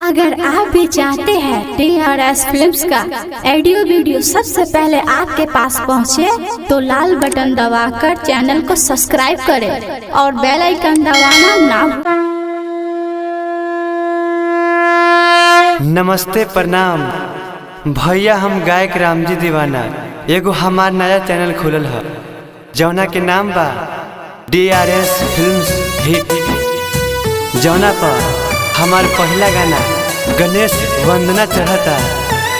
अगर आप भी चाहते हैं DRS फिल्म्स का ऑडियो वीडियो सबसे पहले आपके पास पहुंचे, तो लाल बटन दबाकर चैनल को सब्सक्राइब करें और बेल आइकन दबाना ना। नमस्ते प्रणाम भैया, हम गायक रामजी दीवाना। एगो हमार नया चैनल खुलल है जौना के नाम बा DRS फिल्म्स हिट, जौना पर हमार पहला गाना गणेश वंदना चढ़ता।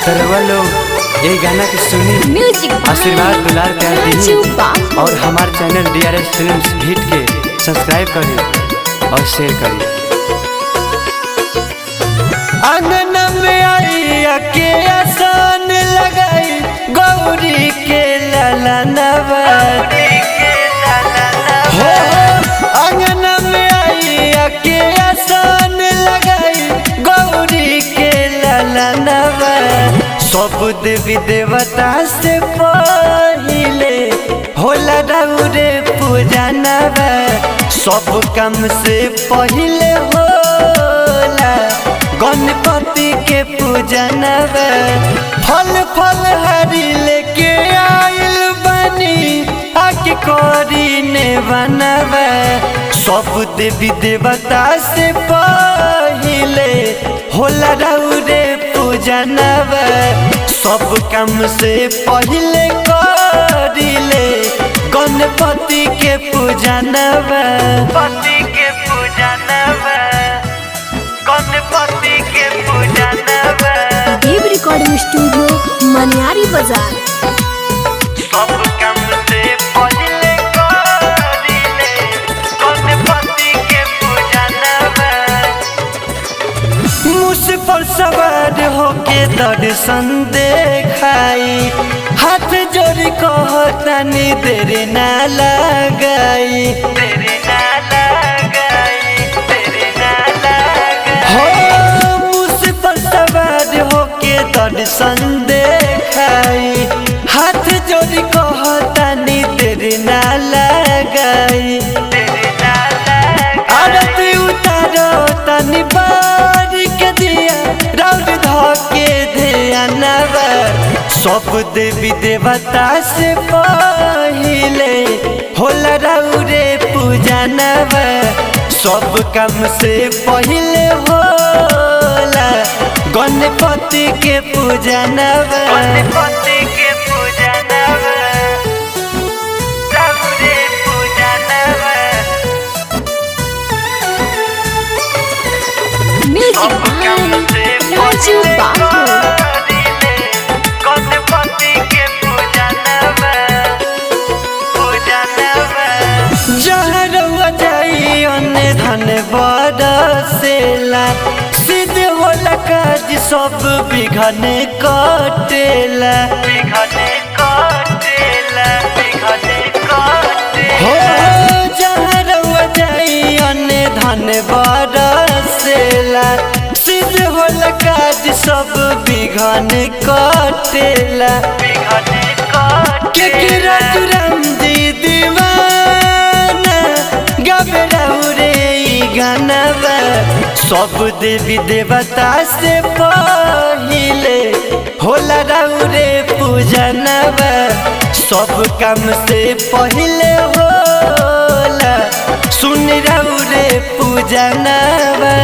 तरवा लोग ये गाना के सुनी आशीर्वाद दुलार प्यार दी और हमार चैनल DRS फिल्म्स हिट के सब्सक्राइब करी और शेयर करी। आंगन में आई के आसान लगाई गौरी के ललनवा, आंगन में आई के आसान लगाई गौरी के ललनवा। सब देवी देवता से पहिले होला रउरे पूजनवा, सब काम से पहिले होला गणपति के पूजनवा। फल फल हरी लेके आइल बनी आके करी ने बनवा। सब देवी देवता से पहिले होला रउरे पूजनवा, सब काम से पहिले करिले गणपति के पूजनवा। गणपति के पूजनवा, गणपति के पूजनवा। देव रिकॉर्डिंग स्टूडियो मनियारी बाजार। सब काम से पहिले करिले गणपति के पूजनवा। मुझ पर सवार होके दर्शन देखाई, हाथ जोड़ कहतनी देरी ना लगाई, देरी ना लगाई, देरी ना लगाई। हो मुझ पर सवार होके दर्शन देखाई, हाथ जोड़ कहतनी देरी ना लगाई, देरी ना लगाई। आरती उतारो तनी बार के दिया रौद धके ध्यानवा। सब देवी देवता से पहिले होला रउरे पूजनवा, सब काम से पहिले होला गणपति के पूजनवा। गणपति के पूजनवा, रउरे पूजनवा। म्यूजिक बाय राजू बाबू। गणपति के पूजनवा, पूजनवा। जहाँ रउआ जाई ओने धन बरसेला, सिद्ध होला काज सब विघ्न कटेला, विघ्न कटेला, विघ्न कटेला। हो जहाँ रउआ जाई ओने धन बरसेला, सिद्ध होला काज सब विघ्न कटेला, विघ्न कटेला। रामजी दीवाना गावे रउरे ई गानवा। सब देवी देवता से पहिले होला रउरे पूजनवा, सब काम से पहिले होला सुन रउरे पूजनवा।